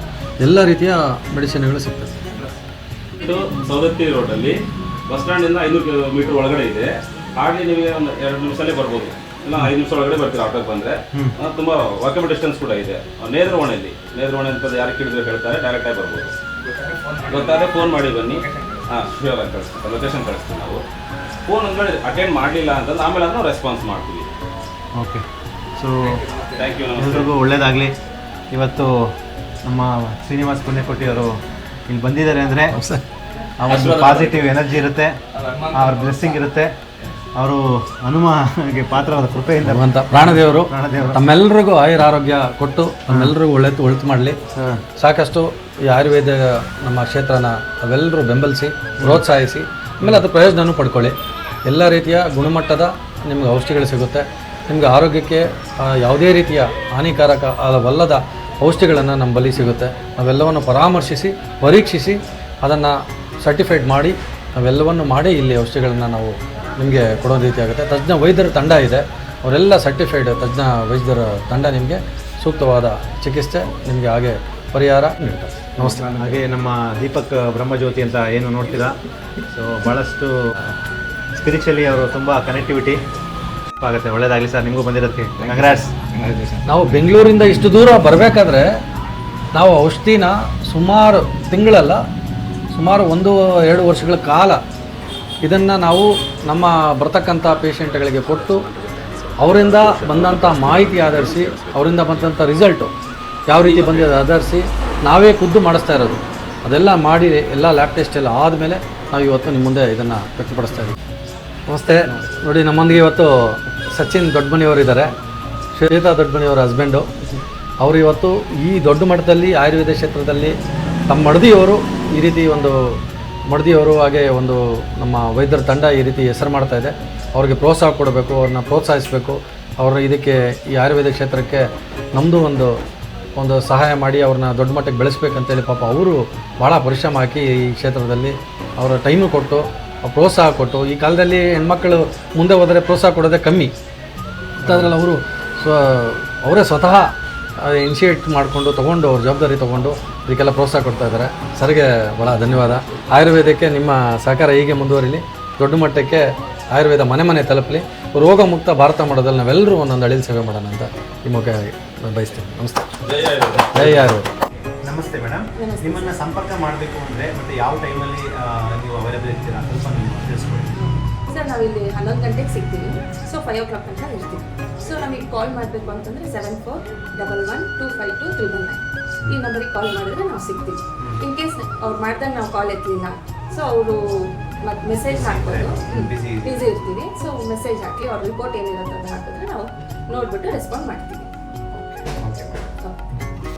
ಎಲ್ಲ ರೀತಿಯ ಮೆಡಿಸಿನ್ಗಳು ಸಿಗ್ತದೆ. ಇದು ಸೌದತ್ತಿ ರೋಡಲ್ಲಿ ಬಸ್ ಸ್ಟ್ಯಾಂಡಿಂದ 500 ಮೀಟರ್ ಒಳಗಡೆ ಇದೆ. ಹಾಗೆ ನಿಮಗೆ ಒಂದು 2 ನಿಮಿಷಲ್ಲೇ ಬರ್ಬೋದು, ಇಲ್ಲ 5 ನಿಮಿಷ ಒಳಗಡೆ ಬರ್ತೀರಾ ಆಟೋಗೆ ಬಂದರೆ. ತುಂಬ ವಾಕಬಲ್ ಡಿಸ್ಟೆನ್ಸ್ ಕೂಡ ಇದೆ. ನೇತ್ರವಾಣಿ ಅಂತದ್ದು ಯಾರು ಕೇಳಿದ್ರೆ ಹೇಳ್ತಾರೆ, ಡೈರೆಕ್ಟಾಗಿ ಬರ್ಬೋದು. ಗೊತ್ತಾದರೆ ಫೋನ್ ಮಾಡಿ ಬನ್ನಿ. ಶ್ಯೂರ್ ಆಗಿ ಕಳಿಸ್ತೀವಿ, ಲೊಕೇಶನ್ ಕಳಿಸ್ತೀವಿ ನಾವು. ಫೋನ್ ಅಂದ್ಮೇಲೆ ಅಟೆಂಡ್ ಮಾಡಲಿಲ್ಲ ಅಂತಂದ್ರೆ ಆಮೇಲೆ ಅದನ್ನು ರೆಸ್ಪಾನ್ಸ್ ಮಾಡ್ತೀವಿ. Okay, so thank you. ಎಲ್ರಿಗೂ ಒಳ್ಳೆಯದಾಗಲಿ. ಇವತ್ತು ನಮ್ಮ ಶ್ರೀನಿವಾಸ್ ಪುಣ್ಯಕೋಟಿ ಅವರು ಇಲ್ಲಿ ಬಂದಿದ್ದಾರೆ ಅಂದರೆ ಆ ಒಂದು ಪಾಸಿಟಿವ್ ಎನರ್ಜಿ ಇರುತ್ತೆ, ಅವ್ರ ಬ್ಲೆಸ್ಸಿಂಗ್ ಇರುತ್ತೆ. ಅವರು ಹನುಮಗೆ ಪಾತ್ರವಾದ ಕೃಪೆಯಿಂದ ಅಂತ ಪ್ರಾಣದೇವರು ತಮ್ಮೆಲ್ಲರಿಗೂ ಆರೋಗ್ಯ ಕೊಟ್ಟು ತಮ್ಮೆಲ್ಲರಿಗೂ ಒಳಿತು ಮಾಡಲಿ. ಸಾಕಷ್ಟು ಈ ಆಯುರ್ವೇದ ನಮ್ಮ ಕ್ಷೇತ್ರನ ಅವೆಲ್ಲರೂ ಬೆಂಬಲಿಸಿ ಪ್ರೋತ್ಸಾಹಿಸಿ ಆಮೇಲೆ ಅದು ಪ್ರಯೋಜನವೂ ಪಡ್ಕೊಳ್ಳಿ. ಎಲ್ಲ ರೀತಿಯ ಗುಣಮಟ್ಟದ ನಿಮ್ಗೆ ಔಷಧಿಗಳು ಸಿಗುತ್ತೆ. ನಿಮಗೆ ಆರೋಗ್ಯಕ್ಕೆ ಯಾವುದೇ ರೀತಿಯ ಹಾನಿಕಾರಕ ಅಲ್ಲದ ಔಷಧಿಗಳನ್ನು ನಮ್ಮ ಬಳಿ ಸಿಗುತ್ತೆ. ನಾವೆಲ್ಲವನ್ನು ಪರಾಮರ್ಶಿಸಿ ಪರೀಕ್ಷಿಸಿ ಅದನ್ನು ಸರ್ಟಿಫೈಡ್ ಮಾಡಿ ನಾವೆಲ್ಲವನ್ನು ಮಾಡಿ ಇಲ್ಲಿ ಔಷಧಿಗಳನ್ನು ನಾವು ನಿಮಗೆ ಕೊಡೋ ರೀತಿ ಆಗುತ್ತೆ. ತಜ್ಞ ವೈದ್ಯರ ತಂಡ ಇದೆ, ಅವರೆಲ್ಲ ಸರ್ಟಿಫೈಡ್ ತಜ್ಞ ವೈದ್ಯರ ತಂಡ ನಿಮಗೆ ಸೂಕ್ತವಾದ ಚಿಕಿತ್ಸೆ ನಿಮಗೆ ಹಾಗೆ ಪರಿಹಾರ ನೀಡ್ತಾರೆ. ನಮಸ್ತೆ. ಹಾಗೆ ನಮ್ಮ ದೀಪಕ್ ಬ್ರಹ್ಮಜ್ಯೋತಿ ಅಂತ ಏನು ನೋಡ್ತೀರಾ, ಸೊ ಭಾಳಷ್ಟು ಸ್ಪಿರಿಚುವಲಿ ಅವರು ತುಂಬ ಕನೆಕ್ಟಿವಿಟಿ ಆಗುತ್ತೆ. ಒಳ್ಳೆಯದಾಗಲಿ ಸರ್, ನಿಮಗೂ ಬಂದಿರೋದಕ್ಕೆ ಕಂಗ್ರಾಟ್ಸ್. ನಾವು ಬೆಂಗಳೂರಿಂದ ಇಷ್ಟು ದೂರ ಬರಬೇಕಾದ್ರೆ ನಾವು ಔಷಧಿನ ಸುಮಾರು ತಿಂಗಳಲ್ಲ, ಸುಮಾರು 1-2 ವರ್ಷಗಳ ಕಾಲ ಇದನ್ನು ನಾವು ನಮ್ಮ ಬರ್ತಕ್ಕಂಥ ಪೇಷಂಟ್ಗಳಿಗೆ ಕೊಟ್ಟು ಅವರಿಂದ ಬಂದಂಥ ಮಾಹಿತಿ ಆಧರಿಸಿ, ಅವರಿಂದ ಬಂದಂಥ ರಿಸಲ್ಟು ಯಾವ ರೀತಿ ಬಂದಿದೆ ಆಧರಿಸಿ ನಾವೇ ಖುದ್ದು ಮಾಡಿಸ್ತಾ ಇರೋದು. ಅದೆಲ್ಲ ಮಾಡಿ ಎಲ್ಲ ಲ್ಯಾಬ್ ಟೆಸ್ಟ್ ಎಲ್ಲ ಆದಮೇಲೆ ನಾವು ಇವತ್ತು ನಿಮ್ಮ ಮುಂದೆ ಇದನ್ನು ವ್ಯಕ್ತಪಡಿಸ್ತಾ ಇದ್ದೀವಿ. ನಮಸ್ತೆ. ನೋಡಿ, ನಮ್ಮೊಂದಿಗೆ ಇವತ್ತು ಸಚಿನ್ ದೊಡ್ಡಮನಿಯವರಿದ್ದಾರೆ, ಶ್ವೇತಾ ದೊಡ್ಡಮನಿಯವರ ಹಸ್ಬೆಂಡು. ಅವರು ಇವತ್ತು ಈ ದೊಡ್ಡ ಮಟ್ಟದಲ್ಲಿ ಆಯುರ್ವೇದ ಕ್ಷೇತ್ರದಲ್ಲಿ ತಮ್ಮ ಮಡದಿಯವರು ಈ ರೀತಿ ಒಂದು ಮಡದಿಯವರು ಹಾಗೆ ಒಂದು ನಮ್ಮ ವೈದ್ಯರ ತಂಡ ಈ ರೀತಿ ಹೆಸರು ಮಾಡ್ತಾಯಿದೆ. ಅವ್ರಿಗೆ ಪ್ರೋತ್ಸಾಹ ಕೊಡಬೇಕು, ಅವ್ರನ್ನ ಪ್ರೋತ್ಸಾಹಿಸಬೇಕು. ಅವರು ಇದಕ್ಕೆ ಈ ಆಯುರ್ವೇದ ಕ್ಷೇತ್ರಕ್ಕೆ ನಮ್ಮದು ಒಂದು ಸಹಾಯ ಮಾಡಿ ಅವ್ರನ್ನ ದೊಡ್ಡ ಮಟ್ಟಕ್ಕೆ ಬೆಳೆಸ್ಬೇಕಂತೇಳಿ ಪಾಪ ಅವರು ಭಾಳ ಪರಿಶ್ರಮ ಹಾಕಿ ಈ ಕ್ಷೇತ್ರದಲ್ಲಿ ಅವರ ಟೈಮು ಕೊಟ್ಟು ಪ್ರೋತ್ಸಾಹ ಕೊಟ್ಟು, ಈ ಕಾಲದಲ್ಲಿ ಹೆಣ್ಮಕ್ಳು ಮುಂದೆ ಹೋದರೆ ಪ್ರೋತ್ಸಾಹ ಕೊಡೋದೇ ಕಮ್ಮಿ ಅಂಥದ್ರಲ್ಲಿ ಅವರು ಅವರೇ ಸ್ವತಃ ಇನಿಷಿಯೇಟ್ ಮಾಡಿಕೊಂಡು ತೊಗೊಂಡು ಅವ್ರ ಜವಾಬ್ದಾರಿ ತೊಗೊಂಡು ಇದಕ್ಕೆಲ್ಲ ಪ್ರೋತ್ಸಾಹ ಕೊಡ್ತಾ ಇದ್ದಾರೆ. ಸರ್ಗೆ ಭಾಳ ಧನ್ಯವಾದ. ಆಯುರ್ವೇದಕ್ಕೆ ನಿಮ್ಮ ಸಹಕಾರ ಹೀಗೆ ಮುಂದುವರಿಲಿ, ದೊಡ್ಡ ಮಟ್ಟಕ್ಕೆ ಆಯುರ್ವೇದ ಮನೆ ಮನೆ ತಲುಪಲಿ, ರೋಗ ಮುಕ್ತ ಭಾರತ ಮಾಡೋದಲ್ಲಿ ನಾವೆಲ್ಲರೂ ಒಂದೊಂದು ಅಳಿಲು ಸೇವೆ ಮಾಡೋಣ ಅಂತ ಈ ಮುಖ ನಾನು ಬಯಸ್ತೀನಿ. ನಮಸ್ತೆ. ಜೈ ಆಯುರ್ವೇದ. ನಮಸ್ತೆ ಮೇಡಮ್, ನಿಮ್ಮನ್ನು ಸಂಪರ್ಕ ಮಾಡಬೇಕು ಅಂದರೆ ಮತ್ತು ಯಾವ ಟೈಮಲ್ಲಿ ನೀವು ಅವೈಲೇಬಲ್ ಇರ್ತೀರಾ ಸ್ವಲ್ಪ ನೀವು ತಿಳಿಸ್ಕೊಡಿ. ಸರ್ ನಾವಿಲ್ಲಿ 11 ಗಂಟೆಗೆ ಸಿಗ್ತೀವಿ. ಸೊ 5 o'clock ತನಕ ಇರ್ತೀವಿ. ಸೊ ನಮಗೆ ಕಾಲ್ ಮಾಡಬೇಕು ಅಂತಂದರೆ 7411252319 ಈ ನಂಬರಿಗೆ ಕಾಲ್ ಮಾಡಿದ್ರೆ ನಾವು ಸಿಗ್ತೀವಿ. ಇನ್ ಕೇಸ್ ಅವ್ರು ಮಾಡ್ದಾಗ ನಾವು ಕಾಲ್ ಎತ್ತಲಿಲ್ಲ, ಸೊ ಅವರು ಮತ್ತು ಮೆಸೇಜ್ ಹಾಕ್ಬೋದು, ಬ್ಯುಸಿ ಇರ್ತೀವಿ. ಸೊ ಮೆಸೇಜ್ ಹಾಕಿ ಅವ್ರ ರಿಪೋರ್ಟ್ ಏನಿರುತ್ತೆ ಅಂತ ಹಾಕಿದ್ರೆ ನಾವು ನೋಡಿಬಿಟ್ಟು ರೆಸ್ಪಾಂಡ್ ಮಾಡ್ತೀವಿ.